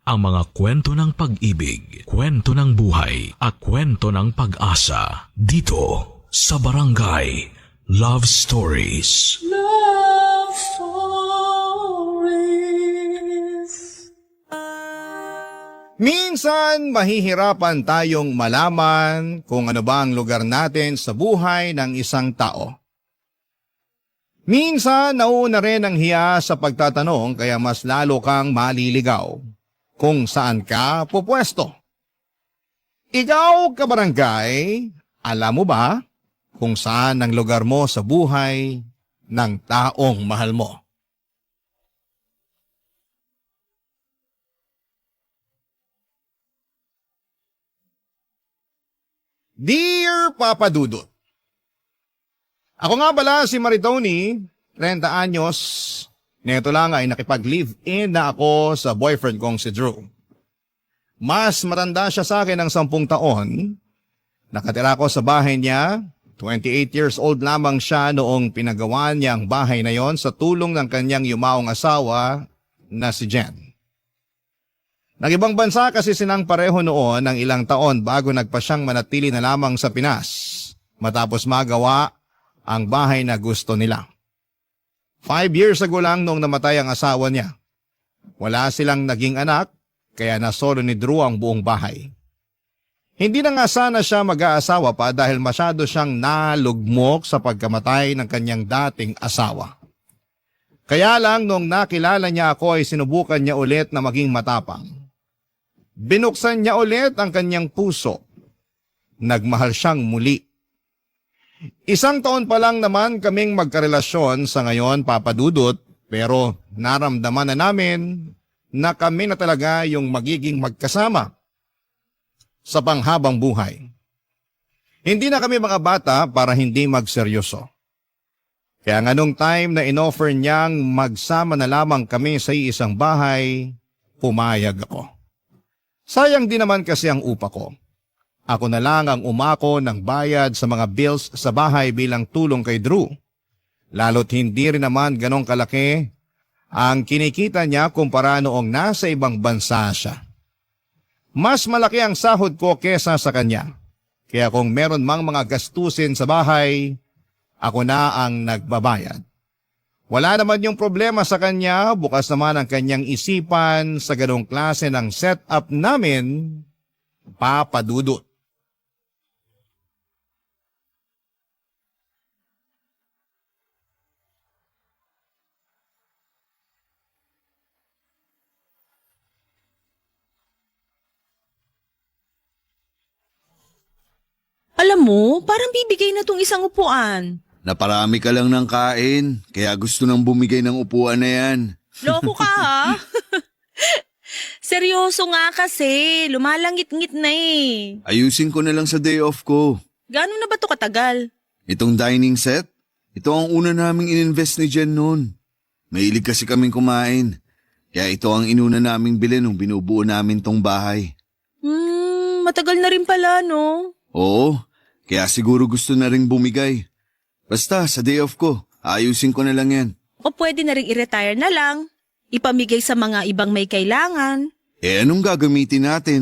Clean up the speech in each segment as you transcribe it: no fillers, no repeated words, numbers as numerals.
Ang mga kwento ng pag-ibig, kwento ng buhay, at kwento ng pag-asa dito sa Barangay Love Stories. Love Stories. Minsan, mahihirapan tayong malaman kung ano ba ang lugar natin sa buhay ng isang tao. Minsan, nauuna rin ang hiya sa pagtatanong kaya mas lalo kang maliligaw kung saan ka pupwesto. Ikaw, kabarangay, alam mo ba kung saan ang lugar mo sa buhay ng taong mahal mo? Dear Papa Dudut, ako nga pala si Maritoni, 30 anyos. Neto lang ay nakipag-live-in na ako sa boyfriend kong si Drew. Mas matanda siya sa akin ng 10 taon. Nakatira ko sa bahay niya. 28 years old lamang siya noong pinagawa niya ang bahay na yon sa tulong ng kanyang yumaong asawa na si Jen. Nag-ibang bansa kasi sinang pareho noon ng ilang taon bago nagpa siyang manatili na lamang sa Pinas matapos magawa ang bahay na gusto nila. 5 years ago lang nung namatay ang asawa niya. Wala silang naging anak, kaya nasolo ni Drew ang buong bahay. Hindi na nga sana siya mag-aasawa pa dahil masyado siyang nalugmok sa pagkamatay ng kanyang dating asawa. Kaya lang nung nakilala niya ako ay sinubukan niya ulit na maging matapang. Binuksan niya ulit ang kanyang puso. Nagmahal siyang muli. 1 taon pa lang naman kaming magkarelasyon sa ngayon, Papa Dudut, pero naramdaman na namin na kami na talaga yung magiging magkasama sa panghabang buhay. Hindi na kami mga bata para hindi magseryoso. Kaya nga nung time na inoffer niyang magsama na lamang kami sa isang bahay, pumayag ako. Sayang din naman kasi ang upa ko. Ako na lang ang umako ng bayad sa mga bills sa bahay bilang tulong kay Drew. Lalo't hindi rin naman ganong kalaki ang kinikita niya kumpara noong nasa ibang bansa siya. Mas malaki ang sahod ko kesa sa kanya. Kaya kung meron mang mga gastusin sa bahay, ako na ang nagbabayad. Wala naman yung problema sa kanya, bukas naman ang kanyang isipan sa ganong klase ng setup namin, Papa Dudut. Alam mo, parang bibigay na tong isang upuan. Naparami ka lang ng kain, kaya gusto nang bumigay ng upuan na yan. Loko ka ha? Seryoso nga kasi, lumalangit-ngit na eh. Ayusin ko na lang sa day off ko. Gano'n na ba to katagal? Itong dining set, ito ang una naming ininvest ni Jen noon. Mahilig kasi kaming kumain, kaya ito ang inuna naming bilhin nung binubuo namin tong bahay. Matagal na rin pala no? Oo, kaya siguro gusto na ring bumigay. Basta sa day off ko, ayusin ko na lang yan. O pwede na rin i-retire na lang. Ipamigay sa mga ibang may kailangan. Eh anong gagamitin natin?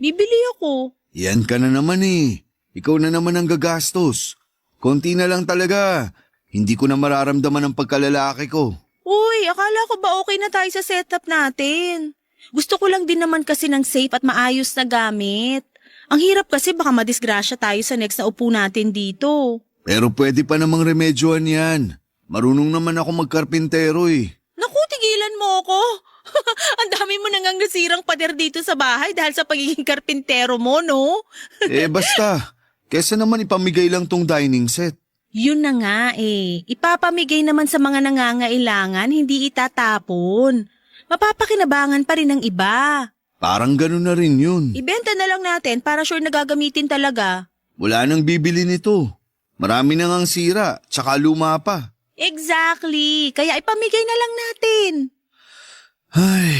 Bibili ako. Yan ka na naman eh. Ikaw na naman ang gagastos. Konti na lang talaga. Hindi ko na mararamdaman ang pagkalalaki ko. Uy, akala ko ba okay na tayo sa setup natin? Gusto ko lang din naman kasi ng safe at maayos na gamit. Ang hirap kasi baka madisgrasya tayo sa next na upo natin dito. Pero pwede pa namang remedyohan yan. Marunong naman ako magkarpintero eh. Naku, tigilan mo ako. Ang dami mo nangang nasirang pader dito sa bahay dahil sa pagiging karpintero mo, no? Eh basta, kesa naman ipamigay lang tong dining set. Yun na nga eh. Ipapamigay naman sa mga nangangailangan, hindi itatapon. Mapapakinabangan pa rin ng iba. Parang ganun na rin yun. Ibenta na lang natin para sure na gagamitin talaga. Wala nang bibili nito. Marami na ngang sira, tsaka luma pa. Exactly. Kaya ipamigay na lang natin. Ay,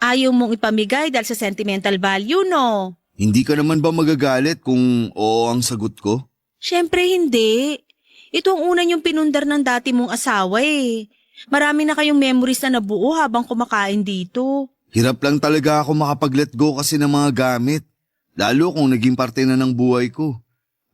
Ayaw mong ipamigay dahil sa sentimental value, no? hindi ka naman ba magagalit kung oo ang sagot ko? Siyempre hindi. Ito ang una niyong pinundar ng dati mong asawa eh. Marami na kayong memories na nabuo habang kumakain dito. Hirap lang talaga ako makapag-let go kasi ng mga gamit. Lalo kung naging parte na ng buhay ko.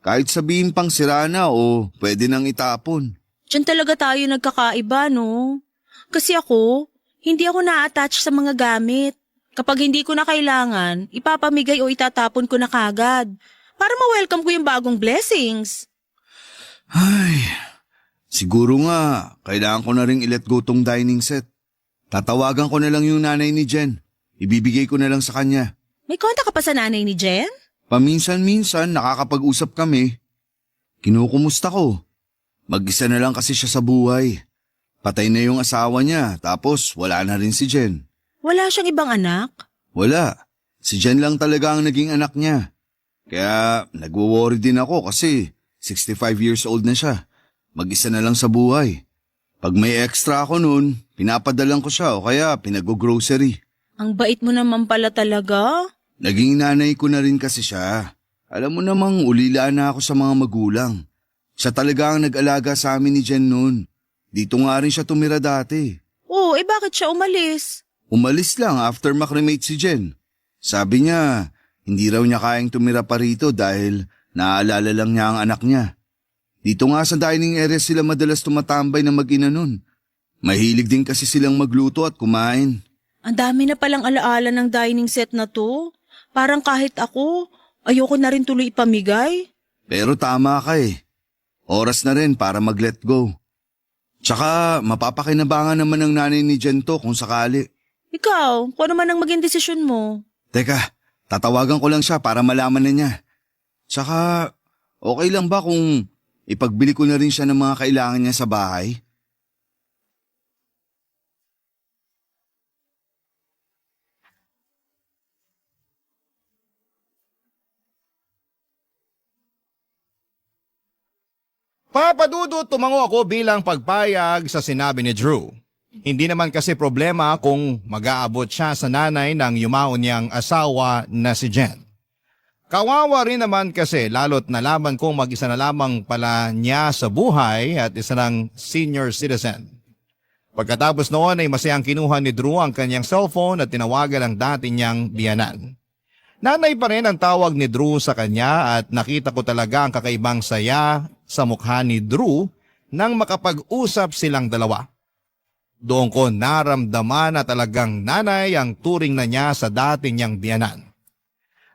Kahit sabihin pang sira na o pwede nang itapon. Diyan talaga tayo nagkakaiba, no? Kasi ako, hindi ako na-attach sa mga gamit. Kapag hindi ko na kailangan, ipapamigay o itatapon ko na kagad. Para ma-welcome ko yung bagong blessings. Ay, siguro nga, kailangan ko na rin i-let go tong dining set. Tatawagan ko na lang yung nanay ni Jen. Ibibigay ko na lang sa kanya. May kontak ka pa sa nanay ni Jen? Paminsan-minsan nakakapag-usap kami. Kinukumusta ko. Mag-isa na lang kasi siya sa buhay. Patay na yung asawa niya, tapos wala na rin si Jen. Wala siyang ibang anak? Wala. Si Jen lang talaga ang naging anak niya. Kaya nagwo-worry din ako kasi 65 years old na siya. Mag-isa na lang sa buhay. Pag may extra ako noon, pinapadalan ko siya o kaya pinag-grocery. Ang bait mo naman pala talaga. Naging nanay ko na rin kasi siya. Alam mo namang ulila na ako sa mga magulang. Siya talaga ang nag-alaga sa amin ni Jen noon. Dito nga rin siya tumira dati. Oo, bakit siya umalis? Umalis lang after makremate si Jen. Sabi niya, hindi raw niya kayang tumira pa rito dahil naaalala lang niya ang anak niya. Dito nga sa dining area sila madalas tumatambay na mag-ina nun. Mahilig din kasi silang magluto at kumain. Ang dami na palang alaala ng dining set na to. Parang kahit ako, ayoko na rin tuloy ipamigay. Pero tama ka eh. Oras na rin para mag-let go. Tsaka mapapakinabangan naman ng nanay ni Jen to kung sakali. Ikaw, kung ano man ang maging desisyon mo. Teka, tatawagan ko lang siya para malaman na niya. Tsaka, okay lang ba kung ipagbili ko na rin siya ng mga kailangan niya sa bahay? Papa Dudut, tumango ako bilang pagpayag sa sinabi ni Drew. Hindi naman kasi problema kung mag-aabot siya sa nanay ng yumaon niyang asawa na si Jen. Kawawa rin naman kasi lalo't nalaman kong mag-isa na lamang pala niya sa buhay at isa ng senior citizen. Pagkatapos noon ay masayang kinuha ni Drew ang kanyang cellphone at tinawagan ang dati niyang biyanan. Nanay pa rin ang tawag ni Drew sa kanya at nakita ko talaga ang kakaibang saya sa mukha ni Drew nang makapag-usap silang dalawa. Doon ko naramdaman na talagang nanay ang turing na niya sa dati niyang biyanan.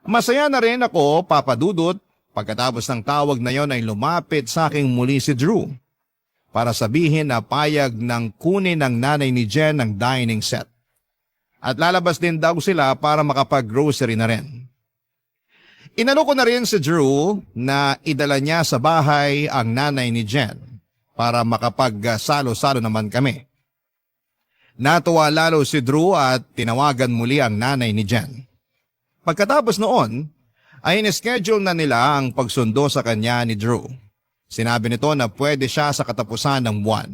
Masaya na rin ako, Papa Dudut, pagkatapos ng tawag na yon ay lumapit sa aking muli si Drew para sabihin na payag ng kunin ng nanay ni Jen ang dining set. At lalabas din daw sila para makapag-grocery na rin. Inano ko na rin si Drew na idala niya sa bahay ang nanay ni Jen para makapag-salo-salo naman kami. Natuwa lalo si Drew at tinawagan muli ang nanay ni Jen. Pagkatapos noon, ay in-schedule na nila ang pagsundo sa kanya ni Drew. Sinabi nito na pwede siya sa katapusan ng buwan.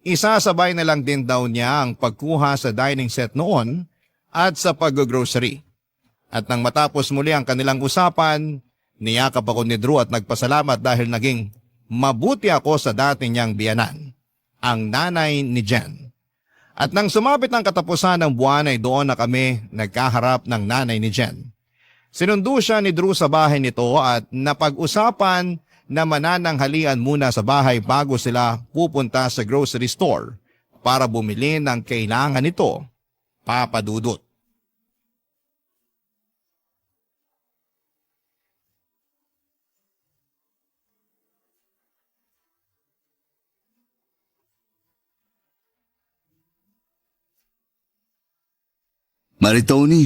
Isasabay na lang din daw niya ang pagkuha sa dining set noon at sa pag-grocery. At nang matapos muli ang kanilang usapan, niyakap ako ni Drew at nagpasalamat dahil naging mabuti ako sa dati niyang biyanan, ang nanay ni Jen. At nang sumapit ang katapusan ng buwan ay doon na kami nagkaharap ng nanay ni Jen. Sinundo siya ni Drew sa bahay nito at napag-usapan na manananghalian muna sa bahay bago sila pupunta sa grocery store para bumili ng kailangan nito, Papa Dudut. Maritoni,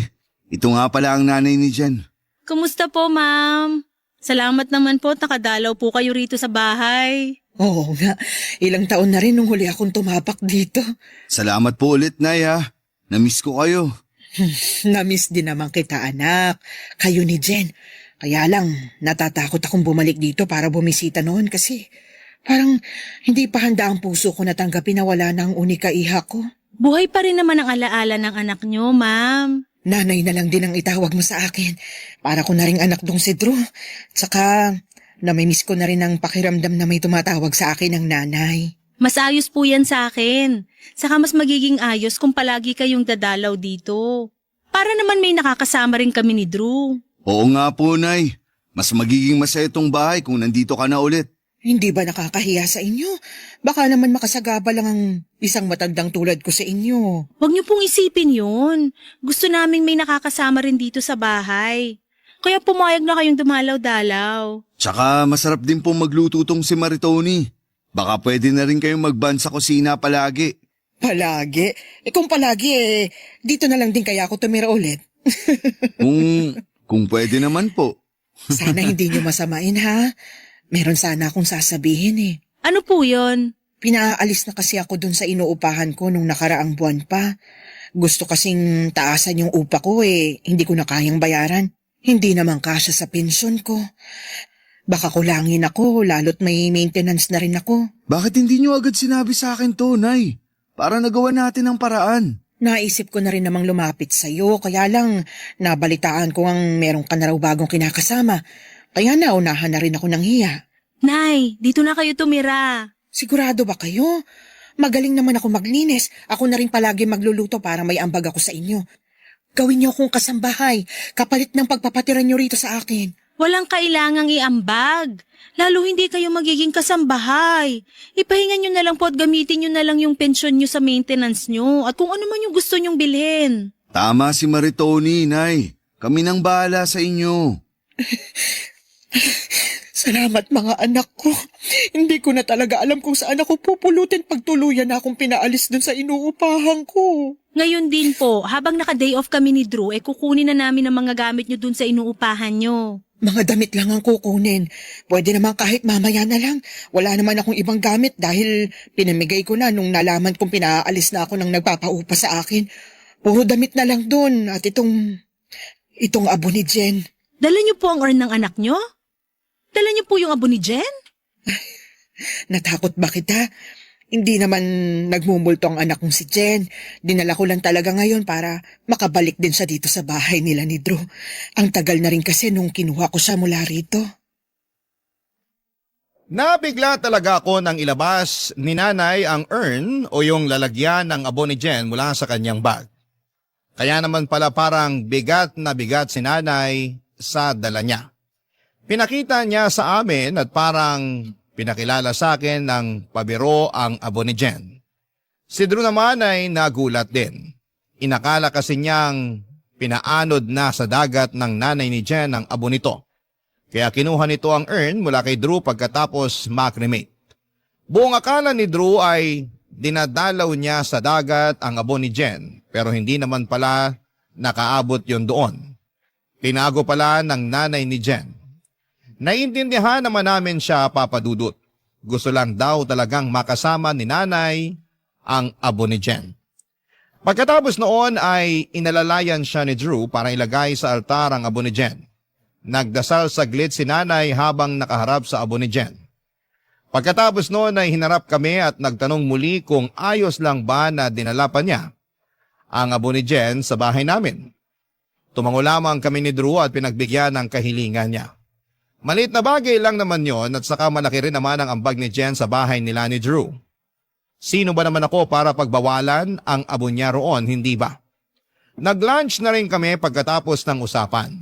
ito nga pala ang nanay ni Jen. Kumusta po, ma'am? Salamat naman po at nakadalaw po kayo rito sa bahay. Oo nga, ilang taon na rin nung huli akong tumapak dito. Salamat po ulit, Nay ha. Namiss ko kayo. Namiss din naman kita, anak. Kayo ni Jen. Kaya lang, natatakot akong bumalik dito para bumisita noon kasi parang hindi pa handa ang puso ko na tanggapin na wala na ang unika iha ko. Buhay pa rin naman ang alaala ng anak niyo, ma'am. Nanay na lang din ang itawag mo sa akin. Para ko na rin anak dong si Drew. Tsaka, namimiss ko na rin ang pakiramdam na may tumatawag sa akin ng nanay. Mas ayos po yan sa akin. Saka mas magiging ayos kung palagi kayong dadalaw dito. Para naman may nakakasama rin kami ni Drew. Oo nga po, Nay. Mas magiging masaya itong bahay kung nandito ka na ulit. Hindi ba nakakahiya sa inyo? Baka naman makasagaba lang ang isang matandang tulad ko sa inyo. Huwag niyo pong isipin yun. Gusto naming may nakakasama rin dito sa bahay. Kaya pumayag na kayong dumalaw-dalaw. Tsaka masarap din po magluto tong si Maritoni. Baka pwede na rin kayong magban sa kusina palagi. Palagi? Kung palagi dito na lang din kaya ako tumira ulit. Kung pwede naman po. Sana hindi niyo masamain ha. Meron sana akong sasabihin Ano po yun? Pinaalis na kasi ako dun sa inuupahan ko nung nakaraang buwan pa. Gusto kasing taasan yung upa ko hindi ko na kayang bayaran. Hindi naman kasya sa pensyon ko. Baka kulangin ako lalo't may maintenance na rin ako. Bakit hindi nyo agad sinabi sa akin to, Nay? Para nagawa natin ang paraan. Naisip ko na rin namang lumapit sa'yo, kaya lang nabalitaan ko ang meron ka na raw bagong kinakasama. Kaya naunahan na rin ako ng hiya. Nay, dito na kayo tumira. Sigurado ba kayo? Magaling naman ako maglinis. Ako na rin palagi magluluto para may ambag ako sa inyo. Gawin niyo akong kasambahay, kapalit ng pagpapatira niyo rito sa akin. Walang kailangang iambag. Lalo hindi kayo magiging kasambahay. Ipahinga nyo na lang po at gamitin nyo na lang yung pensyon nyo sa maintenance nyo at kung ano man yung gusto nyong bilhin. Tama si Maritoni, Nay. Kami nang bahala sa inyo. Salamat mga anak ko. Hindi ko na talaga alam kung saan ako pupulutin pag tuluyan na akong pinaalis dun sa inuupahan ko. Ngayon din po, habang naka-day off kami ni Drew, kukunin na namin ang mga gamit nyo dun sa inuupahan nyo. Mga damit lang ang kukunin. Pwede naman kahit mamaya na lang. Wala naman akong ibang gamit dahil pinamigay ko na nung nalaman kong pinaalis na ako ng nagpapaupa sa akin. Puro damit na lang dun at itong abo ni Jen. Dala nyo po ang urn ng anak nyo? Dala niyo po yung abo ni Jen? Natakot ba kita? Hindi naman nagmumulto ang anak kong si Jen. Dinala ko lang talaga ngayon para makabalik din siya dito sa bahay nila ni Drew. Ang tagal na rin kasi nung kinuha ko siya mula rito. Nabigla talaga ako nang ilabas ni nanay ang urn o yung lalagyan ng abo ni Jen mula sa kanyang bag. Kaya naman pala parang bigat na bigat si nanay sa dala niya. Pinakita niya sa amin at parang pinakilala sa akin ng pabiro ang abo ni Jen. Si Drew naman ay nagulat din. Inakala kasi niyang pinaanod na sa dagat ng nanay ni Jen ang abo nito. Kaya kinuha nito ang urn mula kay Drew pagkatapos makremate. Buong akala ni Drew ay dinadalaw niya sa dagat ang abo ni Jen pero hindi naman pala nakaabot yon doon. Tinago pala ng nanay ni Jen. Naiintindihan naman namin siya, Papa Dudut. Gusto lang daw talagang makasama ni nanay ang abo ni Jen. Pagkatapos noon ay inalalayan siya ni Drew para ilagay sa altar ang abo ni Jen. Nagdasal saglit si nanay habang nakaharap sa abo ni Jen. Pagkatapos noon ay hinarap kami at nagtanong muli kung ayos lang ba na dinala pa niya ang abo ni Jen sa bahay namin. Tumango lamang kami ni Drew at pinagbigyan ng kahilingan niya. Maliit na bagay lang naman yon at saka malaki rin naman ang ambag ni Jen sa bahay nila ni Drew. Sino ba naman ako para pagbawalan ang abo niya roon, hindi ba? Nag-lunch na rin kami pagkatapos ng usapan.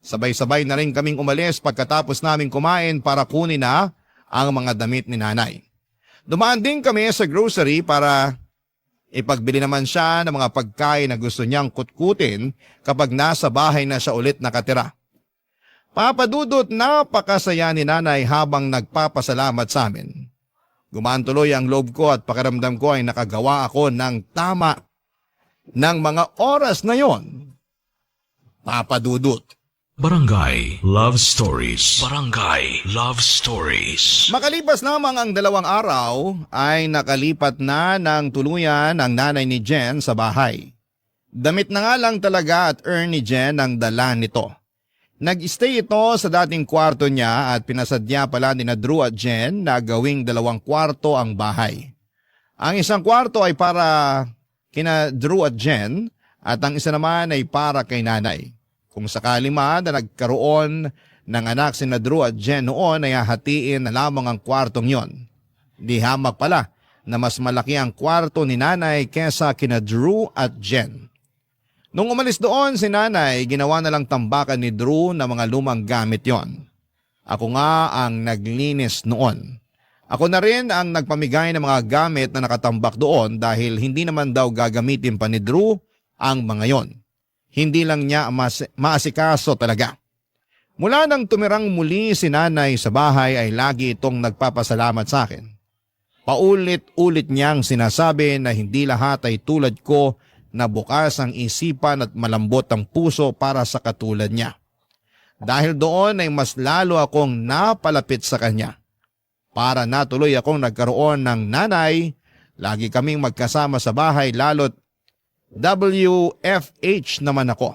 Sabay-sabay na rin kaming umalis pagkatapos namin kumain para kunin na ang mga damit ni nanay. Dumaan din kami sa grocery para ipagbili naman siya ng mga pagkain na gusto niyang kutkutin kapag nasa bahay na siya ulit nakatira. Papa Dudut, napakasaya ni nanay habang nagpapasalamat sa amin. Gumaan tuloy ang loob ko at pakiramdam ko ay nakagawa ako ng tama ng mga oras na yon. Papa Dudut. Barangay Love Stories. Barangay Love Stories. Makalipas lamang ang 2 araw ay nakalipat na ng tuluyan ang nanay ni Jen sa bahay. Damit na nga lang talaga at urn ni Jen ang dala nito. Nag-stay ito sa dating kwarto niya at pinasadya pala ni Drew at Jen na gawing 2 kwarto ang bahay. Ang isang kwarto ay para kina Drew at Jen at ang isa naman ay para kay nanay. Kung sakali man na nagkaroon ng anak si Drew at Jen noon ay hahatiin na lamang ang kwartong yon. Di hamak pala na mas malaki ang kwarto ni nanay kesa kina Drew at Jen. Nung umalis doon si nanay, ginawa na lang tambakan ni Drew na mga lumang gamit yon. Ako nga ang naglinis noon. Ako na rin ang nagpamigay ng mga gamit na nakatambak doon dahil hindi naman daw gagamitin pa ni Drew ang mga yon. Hindi lang niya maasikaso talaga. Mula nang tumirang muli si nanay sa bahay ay lagi itong nagpapasalamat sa akin. Paulit-ulit niyang sinasabi na hindi lahat ay tulad ko na bukas ang isipan at malambot ang puso para sa katulad niya. Dahil doon ay mas lalo akong napalapit sa kanya. Para natuloy akong nagkaroon ng nanay, lagi kaming magkasama sa bahay lalo't WFH naman ako.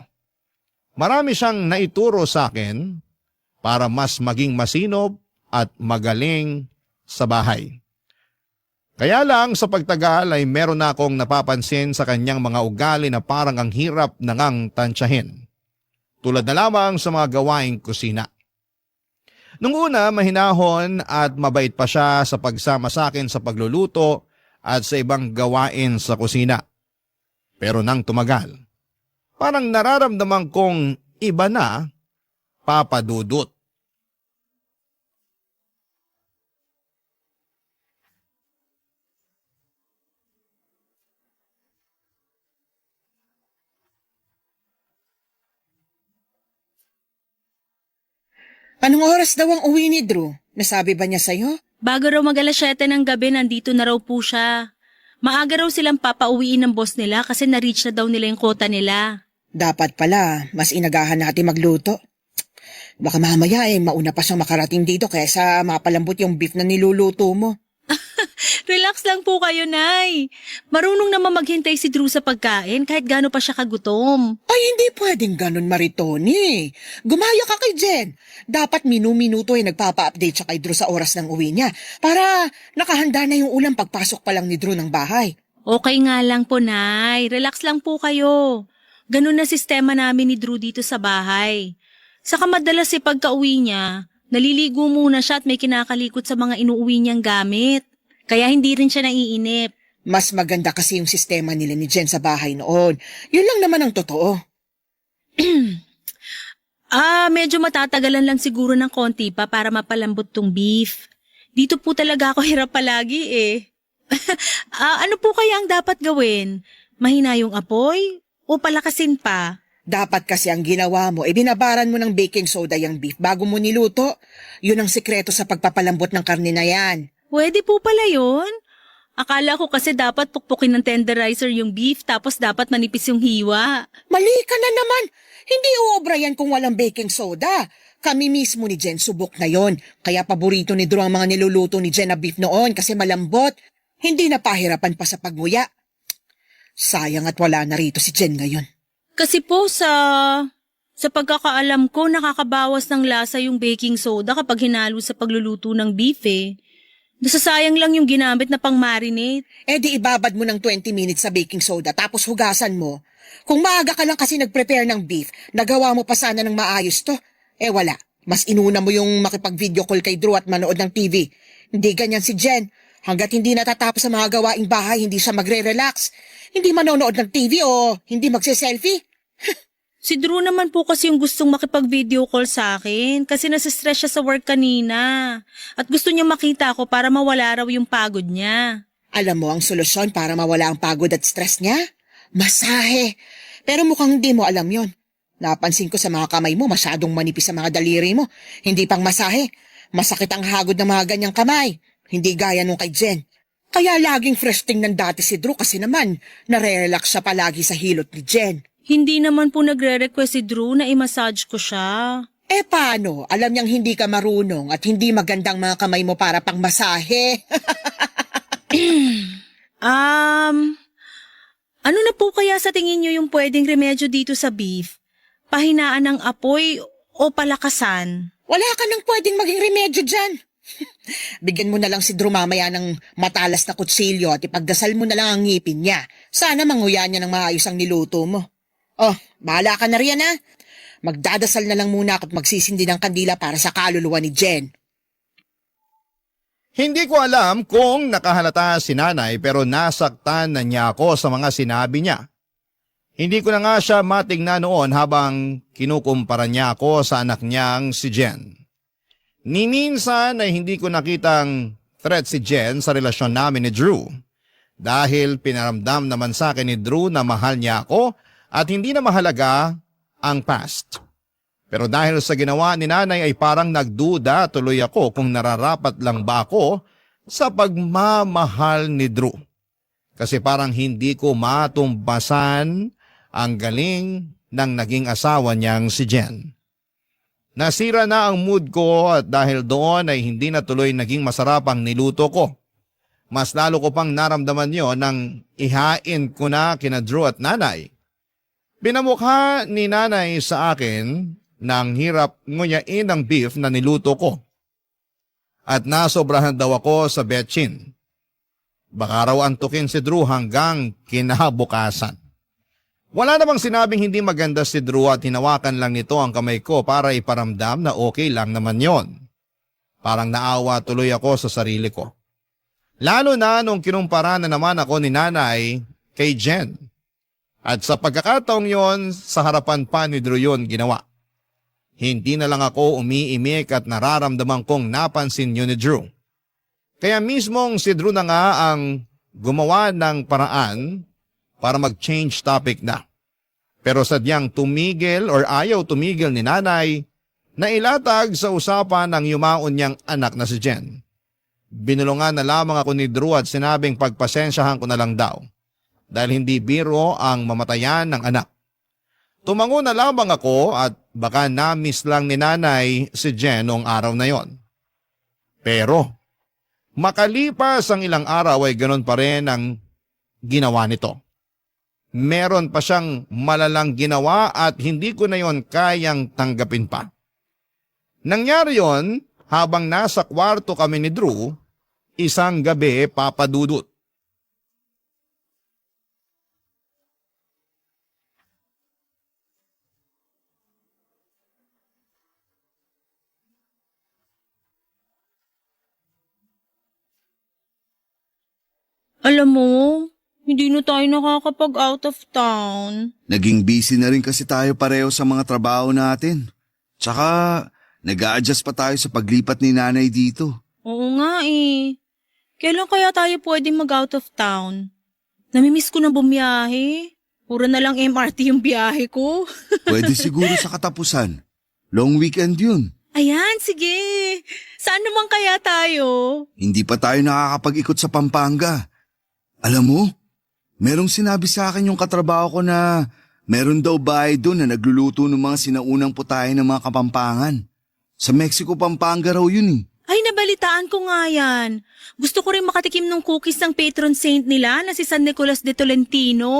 Marami siyang naituro sa akin para mas maging masinob at magaling sa bahay. Kaya lang sa pagtagal ay meron na akong napapansin sa kanyang mga ugali na parang ang hirap na ngang tansyahin. Tulad na lamang sa mga gawaing kusina. Nung una mahinahon at mabait pa siya sa pagsama sa akin sa pagluluto at sa ibang gawain sa kusina. Pero nang tumagal, parang nararamdaman kong iba na, Papa Dudut. Anong oras daw ang uwi ni Drew? Nasabi ba niya sa'yo? Bago raw mag-alas 7 ng gabi, nandito na raw po siya. Maaga raw silang papauwiin ng boss nila kasi na-reach na daw nila yung quota nila. Dapat pala, mas inagahan natin magluto. Baka mamaya mauna pa siyang makarating dito kaysa mapalambot yung beef na niluluto mo. Relax lang po kayo, Nay. Marunong naman maghintay si Drew sa pagkain kahit gaano pa siya kagutom. Ay, hindi pwedeng ganun, Maritoni. Gumaya ka kay Jen. Dapat minu-minuto ay nagpapa-update siya kay Drew sa oras ng uwi niya para nakahanda na yung ulam pagpasok pa lang ni Drew ng bahay. Okay nga lang po, Nay. Relax lang po kayo. Ganun na sistema namin ni Drew dito sa bahay. Saka madalas pagka-uwi niya, naliligo muna siya at may kinakalikot sa mga inuuwi niyang gamit. Kaya hindi rin siya naiinip. Mas maganda kasi yung sistema nila ni Jen sa bahay noon. Yun lang naman ang totoo. Medyo matatagalan lang siguro ng konti pa para mapalambot tong beef. Dito po talaga ako hirap palagi ano po kaya ang dapat gawin? Mahina yung apoy o palakasin pa? Dapat kasi ang ginawa mo, binabaran mo ng baking soda yung beef bago mo niluto. Yun ang sikreto sa pagpapalambot ng karne na yan. Pwede po pala yun. Akala ko kasi dapat pukpukin ng tenderizer yung beef tapos dapat manipis yung hiwa. Mali ka na naman. Hindi uobra yan kung walang baking soda. Kami mismo ni Jen subok na yon. Kaya paborito ni Drew ang mga niluluto ni Jen na beef noon kasi malambot. Hindi na pahirapan pa sa pagmuya. Sayang at wala na rito si Jen ngayon. Kasi po sa pagkakaalam ko nakakabawas ng lasa yung baking soda kapag hinalo sa pagluluto ng beef Nasasayang lang yung ginamit na pang-marinate. Di ibabad mo ng 20 minutes sa baking soda tapos hugasan mo. Kung maaga ka lang kasi nag-prepare ng beef, nagawa mo pa sana ng maayos to. Wala. Mas inuna mo yung makipag-video call kay Drew at manood ng TV. Hindi ganyan si Jen. Hanggat hindi natatapos sa mga gawaing bahay, hindi siya magre-relax. Hindi manonood ng TV o hindi magse-selfie. Si Drew naman po kasi yung gustong makipag-video call sa akin kasi nasistress siya sa work kanina. At gusto niya makita ako para mawala raw yung pagod niya. Alam mo ang solusyon para mawala ang pagod at stress niya? Masahe. Pero mukhang hindi mo alam yon. Napansin ko sa mga kamay mo masyadong manipis sa mga daliri mo. Hindi pang masahe. Masakit ang hagod ng mga ganyang kamay. Hindi gaya nung kay Jen. Kaya laging fresh tingnan dati si Drew kasi naman nare-relax siya palagi sa hilot ni Jen. Hindi naman po nagre-request si Drew na i-massage ko siya. Paano? Alam niyang hindi ka marunong at hindi magandang mga kamay mo para pang masahe. Ano na po kaya sa tingin niyo yung pwedeng remedyo dito sa beef? Pahinaan ng apoy o palakasan? Wala ka nang pwedeng maging remedyo dyan. Bigyan mo na lang si Drew mamaya ng matalas na kutsilyo at ipagdasal mo na lang ang ngipin niya. Sana manguya niya ng maayos ang niluto mo. Bahala ka na riyan Magdadasal na lang muna ako at magsisindi ng kandila para sa kaluluwa ni Jen. Hindi ko alam kung nakahalata si nanay pero nasaktan na niya ako sa mga sinabi niya. Hindi ko na nga siya matingnan noon habang kinukumpara niya ako sa anak niyang si Jen. Ni minsan ay hindi ko nakitang threat si Jen sa relasyon namin ni Drew. Dahil pinaramdam naman sa akin ni Drew na mahal niya ako at hindi na mahalaga ang past. Pero dahil sa ginawa ni nanay ay parang nagduda tuloy ako kung nararapat lang ba ako sa pagmamahal ni Drew. Kasi parang hindi ko matumbasan ang galing ng naging asawa niyang si Jen. Nasira na ang mood ko at dahil doon ay hindi na tuloy naging masarap ang niluto ko. Mas lalo ko pang naramdaman yon nang ihain ko na kina Drew at nanay. Pinamukha ni nanay sa akin nang hirap nguyain ang beef na niluto ko. At nasobrahan daw ako sa betchin. Baka raw antukin si Drew hanggang kinabukasan. Wala namang sinabing hindi maganda si Drew at hinawakan lang nito ang kamay ko para iparamdam na okay lang naman yon. Parang naawa tuloy ako sa sarili ko. Lalo na nung kinumpara na naman ako ni nanay kay Jen. At sa pagkakataong yon, sa harapan pa ni Drew yun ginawa. Hindi na lang ako umiimik at nararamdaman kong napansin yun ni Drew. Kaya mismong si Drew na nga ang gumawa ng paraan para mag-change topic na. Pero sadyang tumigil or ayaw tumigil ni nanay na ilatag sa usapan ng yumaon niyang anak na si Jen. Binulungan na lamang ako ni Drew at sinabing pagpasensyahan ko na lang daw dahil hindi biro ang mamatayan ng anak. Tumango na lamang ako at baka na-miss lang ni nanay si Jen noong araw na yon. Pero makalipas ang ilang araw ay ganoon pa rin ang ginawa nito. Meron pa siyang malalang ginawa at hindi ko na yon kayang tanggapin pa. Nangyari yon habang nasa kwarto kami ni Drew, isang gabi papadudot. Alam mo, hindi na tayo nakakapag out of town. Naging busy na rin kasi tayo pareho sa mga trabaho natin. Tsaka, nag-a-adjust pa tayo sa paglipat ni nanay dito. Oo nga eh. Kailan kaya tayo pwedeng mag-out of town? Namimiss ko na bumiyahe. Pura na lang MRT yung biyahe ko. Pwede siguro sa katapusan. Long weekend yun. Ayan, sige. Saan naman kaya tayo? Hindi pa tayo nakakapag-ikot sa Pampanga. Alam mo, merong sinabi sa akin yung katrabaho ko na meron daw bahay doon na nagluluto ng mga sinaunang putahe ng mga Kapampangan. Sa Mexico, Pampanga raw yun eh. Ay, nabalitaan ko nga yan. Gusto ko rin makatikim ng cookies ng patron saint nila na si San Nicolas de Tolentino.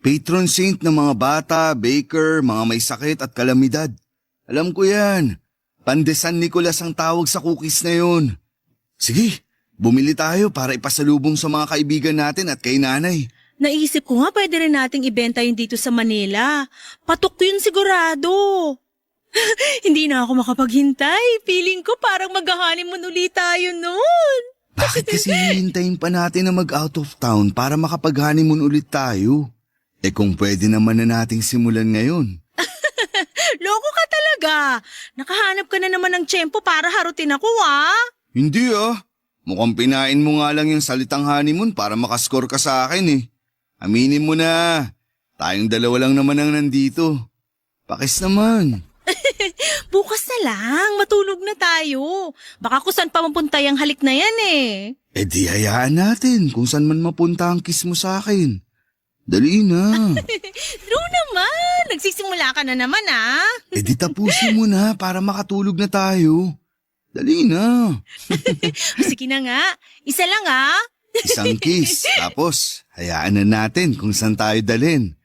Patron saint ng mga bata, baker, mga may sakit at kalamidad. Alam ko yan. Pande San Nicolas ang tawag sa cookies na yun. Sige, bumili tayo para ipasalubong sa mga kaibigan natin at kay nanay. Naisip ko nga pwede rin nating ibenta yun dito sa Manila. Patok yun sigurado. Hindi na ako makapaghintay. Feeling ko parang mag-honeymoon ulit tayo nun. Bakit kasi hihintayin pa natin na mag-out of town para makapag-honeymoon ulit tayo? Eh kung pwede naman na nating simulan ngayon. Loko ka talaga. Nakahanap ka na naman ng tiyempo para harutin ako, ah. Hindi ah. Mukhang pinain mo nga lang yung salitang honeymoon para makascore ka sa akin eh. Aminin mo na. Tayong dalawa lang naman ang nandito. Pakis naman. Bukas na lang. Matulog na tayo. Baka kung saan pa mapuntay ang halik na yan eh. Eh di hayaan natin kung saan man mapunta ang kiss mo sa akin. Dali na. True naman. Nagsisimula ka na naman, ah. Eh di tapusin mo na para makatulog na tayo. Dali na. Sige na nga. Isa lang, ah. Isang kiss. Tapos, hayaan na natin kung saan tayo dalhin.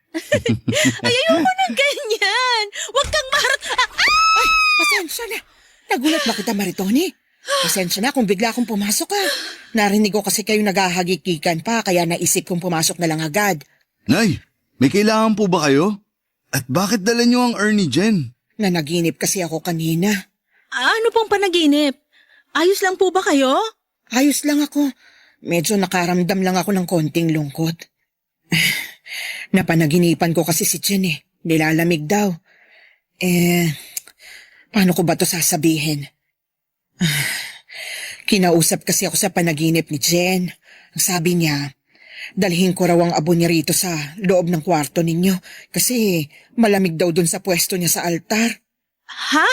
Ay, ayoko na ganyan. Huwag kang maharot. Ay, pasensya na. Nagulat ba kita, Maritoni? Pasensya na kung bigla akong pumasok ka. Narinig ko kasi kayo naghahagikikan pa kaya naisip kong pumasok na lang agad. Nay, may kailangan po ba kayo? At bakit dala niyo ang Ernie Jen? Nanaginip kasi ako kanina. Ano pong panaginip? Ayos lang po ba kayo? Ayos lang ako. Medyo nakaramdam lang ako ng konting lungkot. Napanaginipan ko kasi si Jen eh. Nilalamig daw. Paano ko ba to sasabihin? Kinausap kasi ako sa panaginip ni Jen. Ang sabi niya, dalhin ko raw ang abo niya rito sa loob ng kwarto ninyo kasi malamig daw dun sa pwesto niya sa altar. Ha?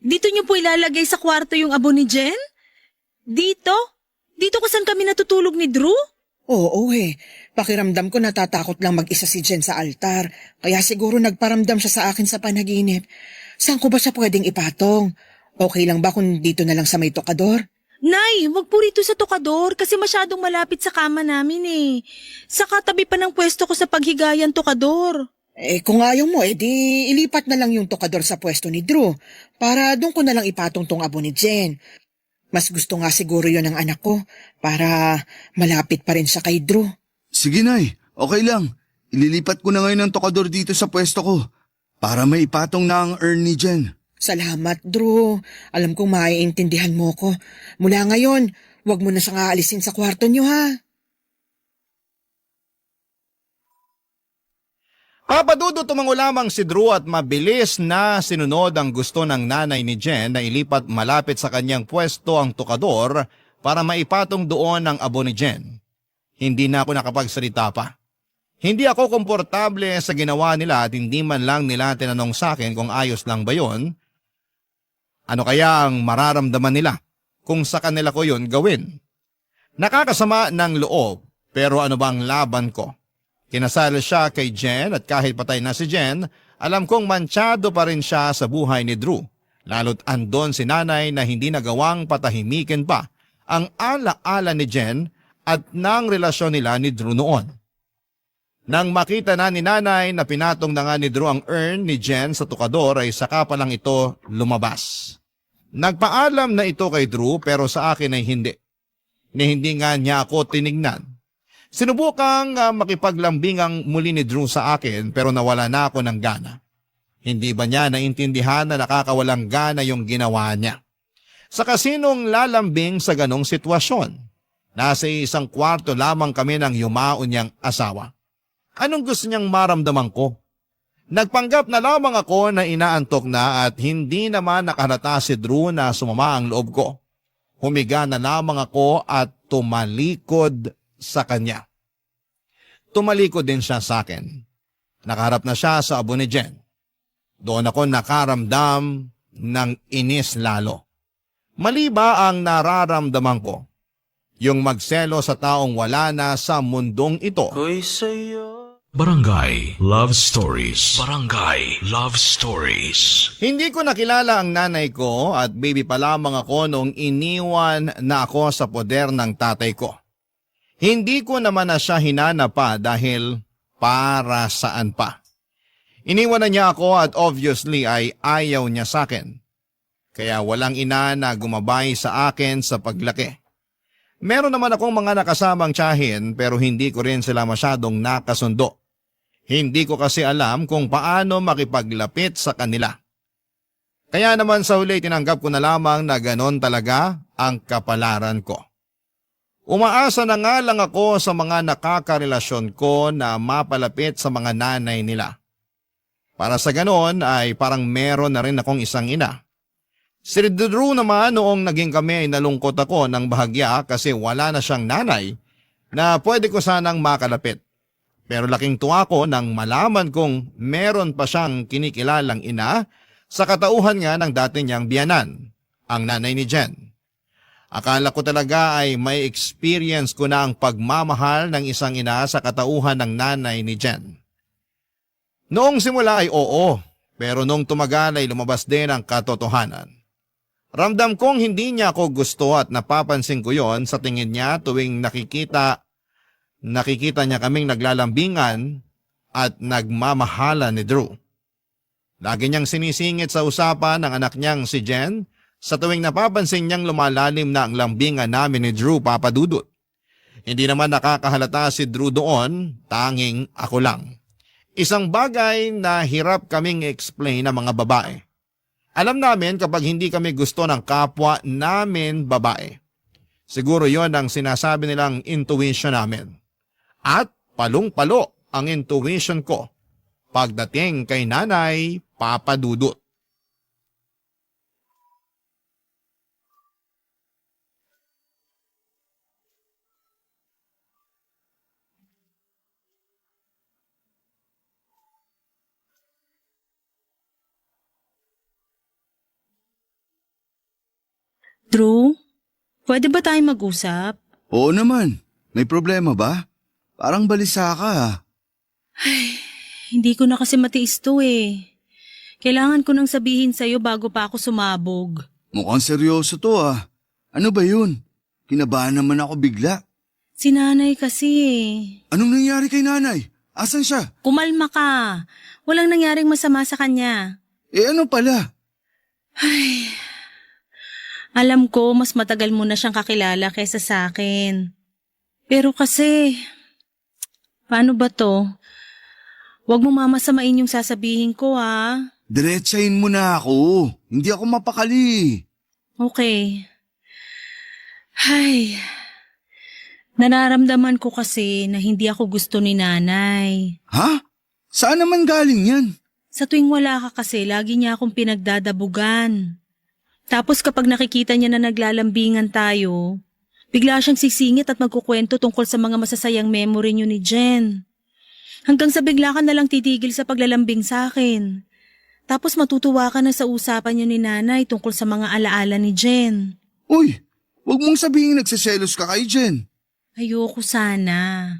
Dito niyo po ilalagay sa kwarto yung abo ni Jen? Dito? Dito kung saan kami natutulog ni Drew? Oo eh. Pakiramdam ko natatakot lang mag-isa si Jen sa altar. Kaya siguro nagparamdam siya sa akin sa panaginip. Saan ko ba siya pwedeng ipatong? Okay lang ba kung dito na lang sa may tokador? Nay, wag po rito sa tokador kasi masyadong malapit sa kama namin eh. Sa katabi pa ng pwesto ko sa paghigayan tokador. Kung ayaw mo, di ilipat na lang yung tokador sa pwesto ni Drew para doon ko na lang ipatong tong abo ni Jen. Mas gusto nga siguro yon ng anak ko para malapit pa rin siya kay Drew. Sige, Nay. Okay lang. Ililipat ko na ngayon ang tokador dito sa pwesto ko para may ipatong na ang urn ni Jen. Salamat, Drew. Alam kong maiintindihan mo ko. Mula ngayon, wag mo na siyang aalisin sa kwarto niyo, ha? Papadudot tumango lamang si Drew at mabilis na sinunod ang gusto ng nanay ni Jen na ilipat malapit sa kanyang pwesto ang tokador para maipatong doon ang abo ni Jen. Hindi na ako nakapagsalita pa. Hindi ako komportable sa ginawa nila at hindi man lang nila tinanong sa akin kung ayos lang ba yon. Ano kaya ang mararamdaman nila kung sa kanila ko yun gawin? Nakakasama ng loob pero ano bang laban ko? Kinasal siya kay Jen at kahit patay na si Jen, alam kong mansyado pa rin siya sa buhay ni Drew. Lalo't andon si nanay na hindi nagawang patahimikin pa ang ala-ala ni Jen at ng relasyon nila ni Drew noon. Nang makita na ni nanay na pinatong na nga ni Drew ang urn ni Jen sa tukador ay saka pa lang ito lumabas. Nagpaalam na ito kay Drew pero sa akin ay hindi. Ni hindi nga niya ako tinignan. Sinubukang makipaglambingang muli ni Drew sa akin pero nawala na ako ng gana. Hindi ba niya naintindihan na nakakawalang gana yung ginawa niya? Sa kasinong lalambing sa ganong sitwasyon? Nasa isang kwarto lamang kami ng yumao niyang asawa. Anong gusto niyang maramdaman ko? Nagpanggap na lamang ako na inaantok na at hindi naman nakalata si Drew na sumama ang loob ko. Humiga na lamang ako at tumalikod sa kanya. Tumalikod din siya sa akin. Nakaharap na siya sa abo ni Jen. Doon ako nakaramdam ng inis lalo. Mali ba ang nararamdaman ko? Yung magselo sa taong wala na sa mundong ito. Barangay Love Stories. Barangay Love Stories. Hindi ko nakilala ang nanay ko at baby pa lamang ako noong iniwan na ako sa poder ng tatay ko. Hindi ko naman na siya hinanap pa dahil para saan pa. Iniwan na niya ako at obviously ay ayaw niya sa akin. Kaya walang ina na gumabay sa akin sa paglaki. Meron naman akong mga nakasamang tiyahin pero hindi ko rin sila masyadong nakasundo. Hindi ko kasi alam kung paano makipaglapit sa kanila. Kaya naman sa huli tinanggap ko na lamang na ganon talaga ang kapalaran ko. Umaasa na nga lang ako sa mga nakakarelasyon ko na mapalapit sa mga nanay nila. Para sa ganon ay parang meron na rin akong isang ina. Si Drew naman noong naging kami ay nalungkot ako ng bahagya kasi wala na siyang nanay na pwede ko sanang makalapit. Pero laking tuwa ko nang malaman kong meron pa siyang kinikilalang ina sa katauhan nga ng dati niyang biyanan, ang nanay ni Jen. Akala ko talaga ay may experience ko na ang pagmamahal ng isang ina sa katauhan ng nanay ni Jen. Noong simula ay oo, pero nung tumagal ay lumabas din ang katotohanan. Ramdam kong hindi niya ako gusto at napapansin ko yon sa tingin niya tuwing nakikita niya kaming naglalambingan at nagmamahala ni Drew. Lagi niyang sinisingit sa usapan ng anak niyang si Jen sa tuwing napapansin niyang lumalalim na ang lambingan namin ni Drew Papadudot. Hindi naman nakakahalata si Drew doon, tanging ako lang. Isang bagay na hirap kaming explain ng mga babae. Alam namin kapag hindi kami gusto ng kapwa namin babae. Siguro yon ang sinasabi nilang intuition namin. At palong-palo ang intuition ko pagdating kay Nanay Papa Dudut. Drew, pwede ba tayong mag-usap? Oo naman. May problema ba? Parang balisa ka ah. Hindi ko na kasi matiis to eh. Kailangan ko nang sabihin sa'yo bago pa ako sumabog. Mukhang seryoso to ah. Ano ba yun? Kinabahan naman ako bigla. Si nanay kasi eh. Anong nangyari kay nanay? Asan siya? Kumalma ka. Walang nangyaring masama sa kanya. Eh ano pala? Alam ko mas matagal mo na siyang kakilala kaysa sa akin. Pero kasi, paano ba to? Huwag mo mamasamain yung sasabihin ko ha. Diretsahin mo na ako. Hindi ako mapakali. Okay. Nararamdaman ko kasi na hindi ako gusto ni nanay. Ha? Saan naman galing yan? Sa tuwing wala ka kasi, lagi niya akong pinagdadabugan. Tapos kapag nakikita niya na naglalambingan tayo, bigla siyang sisingit at magkukwento tungkol sa mga masasayang memory niyo ni Jen. Hanggang sa bigla ka na lang titigil sa paglalambing sa akin. Tapos matutuwa ka na sa usapan niyo ni nanay tungkol sa mga alaala ni Jen. Uy, wag mong sabihin nagsiselos ka kay Jen. Ayoko sana.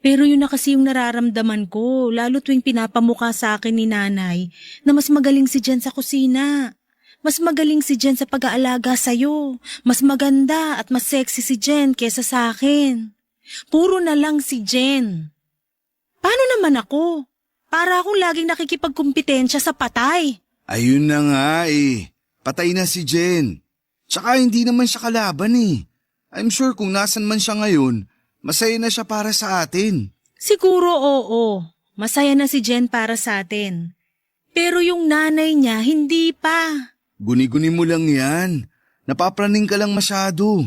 Pero yun na kasi yung nararamdaman ko, lalo tuwing pinapamukha sa akin ni nanay na mas magaling si Jen sa kusina. Mas magaling si Jen sa pag-aalaga sa'yo. Mas maganda at mas sexy si Jen kesa sa akin. Puro na lang si Jen. Paano naman ako? Para akong laging nakikipagkumpetensya sa patay. Ayun na nga eh. Patay na si Jen. Tsaka hindi naman siya kalaban eh. I'm sure kung nasan man siya ngayon, masaya na siya para sa atin. Siguro oo. Masaya na si Jen para sa atin. Pero yung nanay niya, hindi pa. Guni-guni mo lang yan. Napapraning ka lang masyado.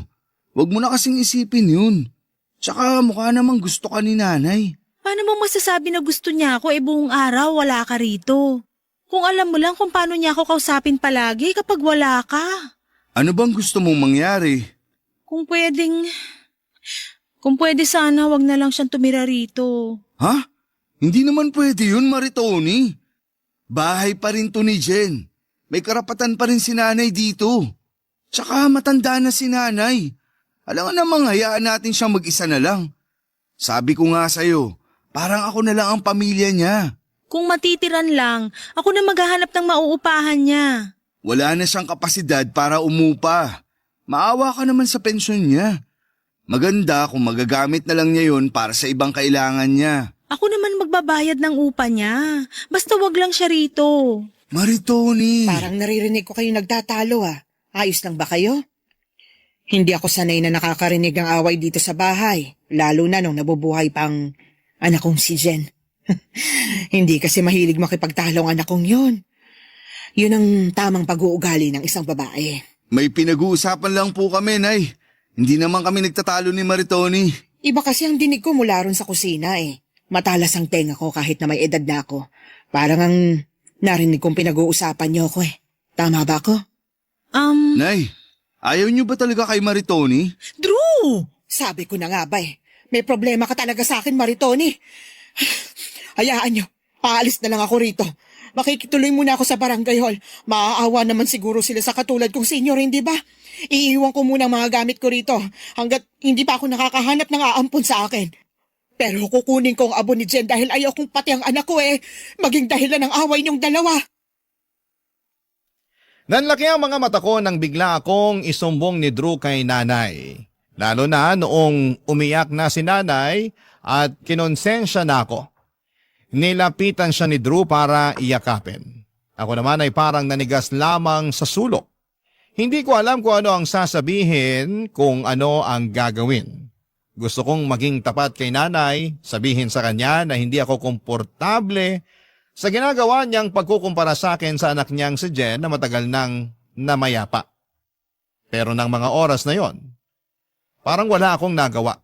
Huwag mo na kasing isipin yun. Tsaka mukha namang gusto ka ni nanay. Paano mo masasabi na gusto niya ako buong araw wala ka rito? Kung alam mo lang kung paano niya ako kausapin palagi kapag wala ka. Ano bang gusto mong mangyari? Kung pwede sana wag na lang siyang tumira rito. Ha? Hindi naman pwede yun, Maritoni. Bahay pa rin to ni Jen. May karapatan pa rin si nanay dito. Tsaka matanda na si nanay. Alam nga namang hayaan natin siyang mag-isa na lang. Sabi ko nga sa'yo, parang ako na lang ang pamilya niya. Kung matitiran lang, ako na maghahanap ng mauupahan niya. Wala na siyang kapasidad para umupa. Maawa ka naman sa pensyon niya. Maganda kung magagamit na lang niya yon para sa ibang kailangan niya. Ako naman magbabayad ng upa niya. Basta wag lang siya rito. Maritoni! Parang naririnig ko kayo nagtatalo ah. Ayos lang ba kayo? Hindi ako sanay na nakakarinig ng away dito sa bahay, lalo na nung nabubuhay pang anak kong si Jen. Hindi kasi mahilig makipagtalo ang anak kong yun. Yun ang tamang pag-uugali ng isang babae. May pinag-uusapan lang po kami, Nay. Hindi naman kami nagtatalo ni Maritoni. Iba kasi ang dinig ko mula ron sa kusina eh. Matalas ang tenga ko kahit na may edad na ako. Parang ang narinig kong pinag-uusapan niyo ko eh. Tama ba ako? Nay, ayaw niyo ba talaga kay Maritoni? Drew! Sabi ko na nga ba eh. May problema ka talaga sa akin, Maritoni. Hayaan niyo. Paalis na lang ako rito. Makikituloy muna ako sa barangay hall. Maaawa naman siguro sila sa katulad kong senior, hindi ba? Iiwan ko muna ang mga gamit ko rito hanggat hindi pa ako nakakahanap ng aampon sa akin. Pero kukunin ko ang abo ni Jen dahil ayaw kong pati ang anak ko maging dahilan ng away niyong dalawa. Nanlaki ang mga mata ko nang bigla akong isumbong ni Drew kay nanay. Lalo na noong umiyak na si nanay at kinonsensya na ako. Nilapitan siya ni Drew para iyakapin. Ako naman ay parang nanigas lamang sa sulok. Hindi ko alam kung ano ang sasabihin, kung ano ang gagawin. Gusto kong maging tapat kay nanay, sabihin sa kanya na hindi ako komportable sa ginagawa niyang pagkukumpara sa akin sa anak niyang si Jen na matagal nang namayapa. Pero ng mga oras na yon, Parang wala akong nagawa.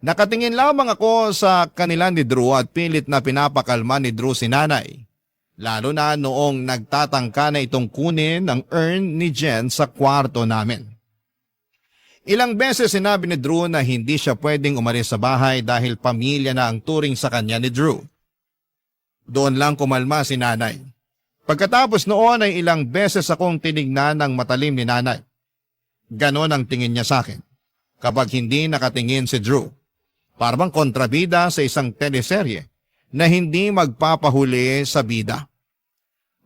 Nakatingin lamang ako sa kanila ni Drew at pilit na pinapakalma ni Drew si nanay. Lalo na noong nagtatangka na itong kunin ang urn ni Jen sa kwarto namin. Ilang beses sinabi ni Drew na hindi siya pwedeng umalis sa bahay dahil pamilya na ang turing sa kanya ni Drew. Doon lang kumalma si nanay. Pagkatapos noon ay ilang beses akong tinignan ng matalim ni nanay. Ganon ang tingin niya sa akin kapag hindi nakatingin si Drew. Parang kontrabida sa isang teleserye na hindi magpapahuli sa bida.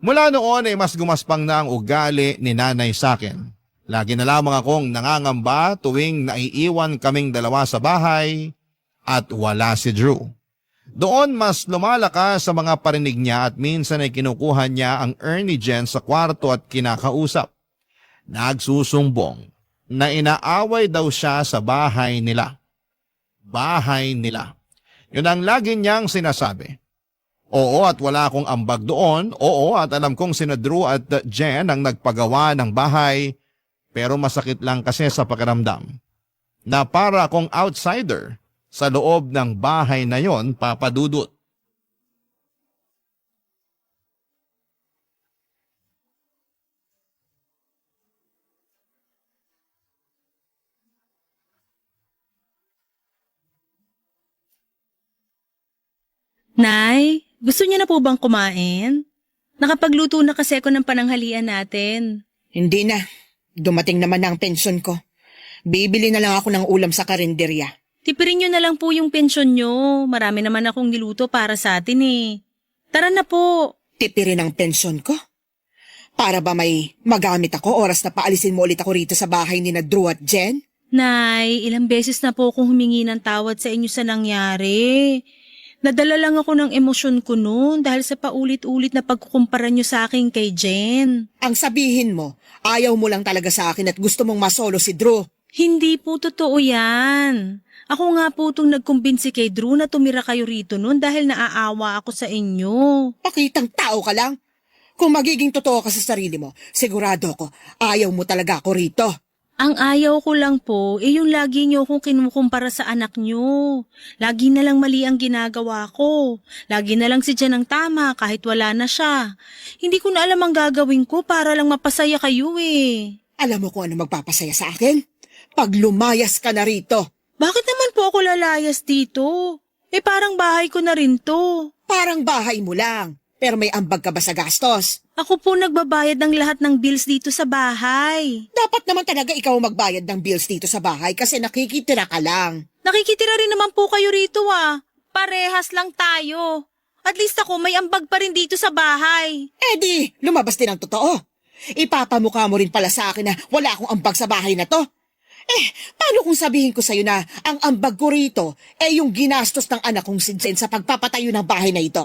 Mula noon ay mas gumaspang na ang ugali ni nanay sa akin. Lagi na lamang akong nangangamba tuwing naiiwan kaming dalawa sa bahay at wala si Drew. Doon mas lumalakas sa mga parinig niya at minsan ay kinukuha niya ang urn ni Jen sa kwarto at kinakausap. Nagsusumbong na inaaway daw siya sa bahay nila. Bahay nila. Yun ang lagi niyang sinasabi. Oo at wala akong ambag doon. Oo at alam kong sina Drew at Jen ang nagpagawa ng bahay. Pero masakit lang kasi sa pakiramdam na para akong outsider sa loob ng bahay na yon, Papa Dudut. Nay, gusto niyo na po bang kumain? Nakapagluto na kasi ako ng pananghalian natin. Hindi na. Dumating naman na ang pensyon ko. Bibili na lang ako ng ulam sa karinderya. Tipirin niyo na lang po yung pensyon niyo. Marami naman akong niluto para sa atin eh. Tara na po. Tipirin ang pensyon ko? Para ba may magamit ako oras na paalisin mo ulit ako rito sa bahay ni na Drew at Jen? Nay, ilang beses na po akong humingi ng tawad sa inyo sa nangyari. Nadala lang ako ng emosyon ko noon dahil sa paulit-ulit na pagkukumpara niyo sa akin kay Jen. Ang sabihin mo, ayaw mo lang talaga sa akin at gusto mong masolo si Drew. Hindi po totoo yan. Ako nga po itong nagkumbinsi kay Drew na tumira kayo rito noon dahil naaawa ako sa inyo. Pakitang tao ka lang. Kung magiging totoo ka sa sarili mo, sigurado ako, ayaw mo talaga ako rito. Ang ayaw ko lang po, yung lagi niyo akong kinukumpara sa anak niyo. Lagi na lang mali ang ginagawa ko. Lagi na lang si Jen ang tama kahit wala na siya. Hindi ko na alam ang gagawin ko para lang mapasaya kayo eh. Alam mo kung ano magpapasaya sa akin? Pag lumayas ka na rito. Bakit naman po ako lalayas dito? Eh parang bahay ko na rin to. Parang bahay mo lang. Pero may ambag ka ba sa gastos? Ako po nagbabayad ng lahat ng bills dito sa bahay. Dapat naman talaga ikaw magbayad ng bills dito sa bahay kasi nakikitira ka lang. Nakikitira rin naman po kayo rito ah. Parehas lang tayo. At least ako may ambag pa rin dito sa bahay. Eh di, lumabas din ang totoo. Ipapamukha mo rin pala sa akin na wala akong ambag sa bahay na to. Eh, paano kung sabihin ko sa'yo na ang ambag ko rito yung ginastos ng anak kong si Jen sa pagpapatayo ng bahay na ito?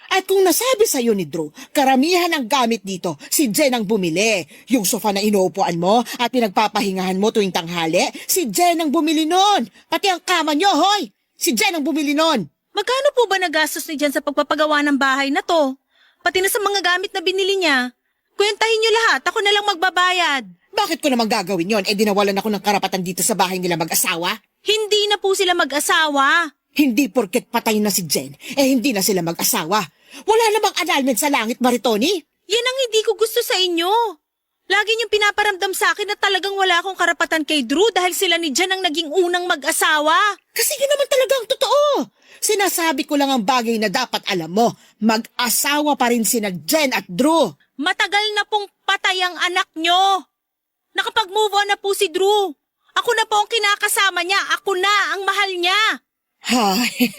At kung nasabi sa'yo ni Drew, karamihan ng gamit dito, si Jen ang bumili. Yung sofa na inuupuan mo at pinagpapahingahan mo tuwing tanghali, si Jen ang bumili nun. Pati ang kama nyo, hoy! Si Jen ang bumili nun. Magkano po ba nagastos ni Jen sa pagpapagawa ng bahay na to? Pati na sa mga gamit na binili niya. Kwentahin niyo lahat, ako na lang magbabayad. Bakit ko naman gagawin yon? Dinawalan ako ng karapatan dito sa bahay nila mag-asawa? Hindi na po sila mag-asawa. Hindi porket patay na si Jen, hindi na sila mag-asawa. Wala namang annulment sa langit, Maritoni. Yan ang hindi ko gusto sa inyo. Lagi niyong pinaparamdam sa akin na talagang wala akong karapatan kay Drew dahil sila ni Jen ang naging unang mag-asawa. Kasi yun naman talaga ang totoo. Sinasabi ko lang ang bagay na dapat alam mo. Mag-asawa pa rin sina Jen at Drew. Matagal na pong patay ang anak niyo. Nakapag-move on na po si Drew. Ako na po ang kinakasama niya. Ako na ang mahal niya. Hay,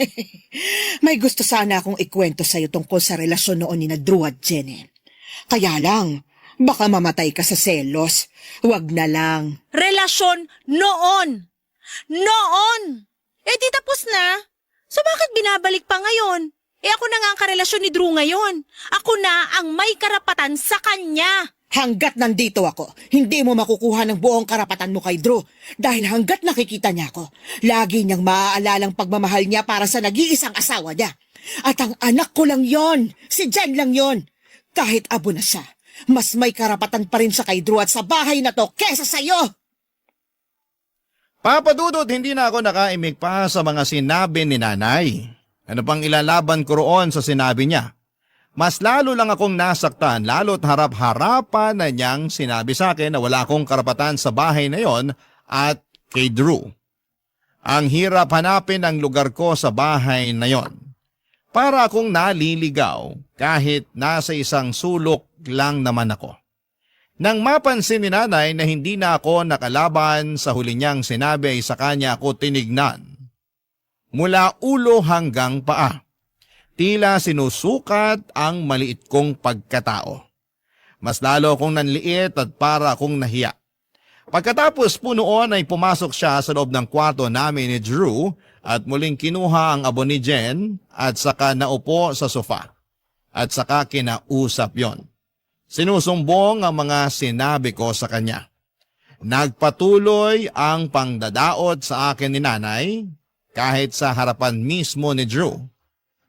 may gusto sana akong ikwento sa'yo tungkol sa relasyon noon ni na Drew at Jen. Kaya lang, baka mamatay ka sa selos. Huwag na lang. Relasyon noon. Noon. Eh di tapos na. So bakit binabalik pa ngayon? Eh ako na nga ang karelasyon ni Drew ngayon. Ako na ang may karapatan sa kanya. Hanggat nandito ako, hindi mo makukuha ng buong karapatan mo kay Drew. Dahil hanggat nakikita niya ako, lagi niyang maaalalang pagmamahal niya para sa nag-iisang asawa niya. At ang anak ko lang yon, si Jen lang yon. Kahit abo na siya, mas may karapatan pa rin siya kay Drew at sa bahay na to kesa sa'yo. Papadudot, hindi na ako nakaimik pa sa mga sinabi ni nanay. Ano pang ilalaban ko roon sa sinabi niya? Mas lalo lang akong nasaktan, lalo't harap-harapan na niyang sinabi sa akin na wala akong karapatan sa bahay na yon at kay Drew. Ang hirap hanapin ang lugar ko sa bahay na yon. Para akong naliligaw kahit nasa isang sulok lang naman ako. Nang mapansin ni nanay na hindi na ako nakalaban sa huli niyang sinabi ay sa kanya ako tinignan. Mula ulo hanggang paa. Tila sinusukat ang maliit kong pagkatao. Mas lalo akong nanliit at para akong nahiya. Pagkatapos po noon ay pumasok siya sa loob ng kwarto namin ni Drew at muling kinuha ang abo ni Jen at saka naupo sa sofa. At saka kinausap yon. Sinusumbong ang mga sinabi ko sa kanya. Nagpatuloy ang pangdadaot sa akin ni nanay kahit sa harapan mismo ni Drew.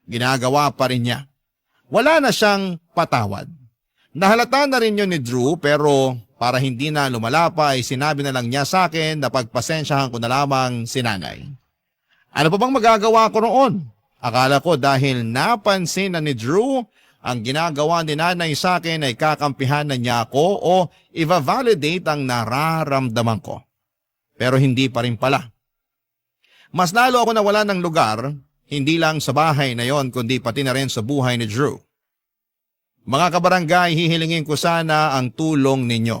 Ginagawa pa rin niya. Wala na siyang patawad. Nahalata na rin yun ni Drew pero para hindi na lumalapa ay sinabi na lang niya sa akin na pagpasensyahan ko na lamang si nanay. Ano pa bang magagawa ko roon? Akala ko dahil napansin na ni Drew ang ginagawa ni nanay sa akin ay kakampihan na niya ako o i-validate ang nararamdaman ko. Pero hindi pa rin pala. Mas lalo ako nawala ng lugar, hindi lang sa bahay na yon kundi pati na rin sa buhay ni Drew. Mga kabarangay, hihilingin ko sana ang tulong ninyo.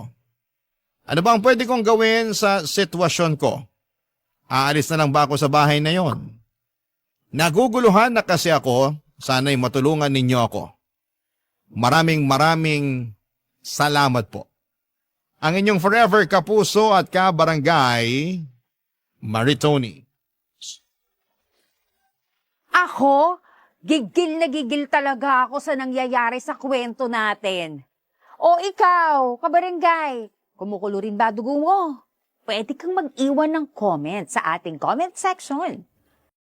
Ano ba ang pwede kong gawin sa sitwasyon ko? Aalis na lang ba ako sa bahay na yon? Naguguluhan na kasi ako, sana'y matulungan ninyo ako. Maraming salamat po. Ang inyong forever kapuso at kabarangay, Maritoni. Ako? Gigil na gigil talaga ako sa nangyayari sa kwento natin. O ikaw, kabarangay, kumukulo rin ba dugo mo? Pwede kang mag-iwan ng comment sa ating comment section.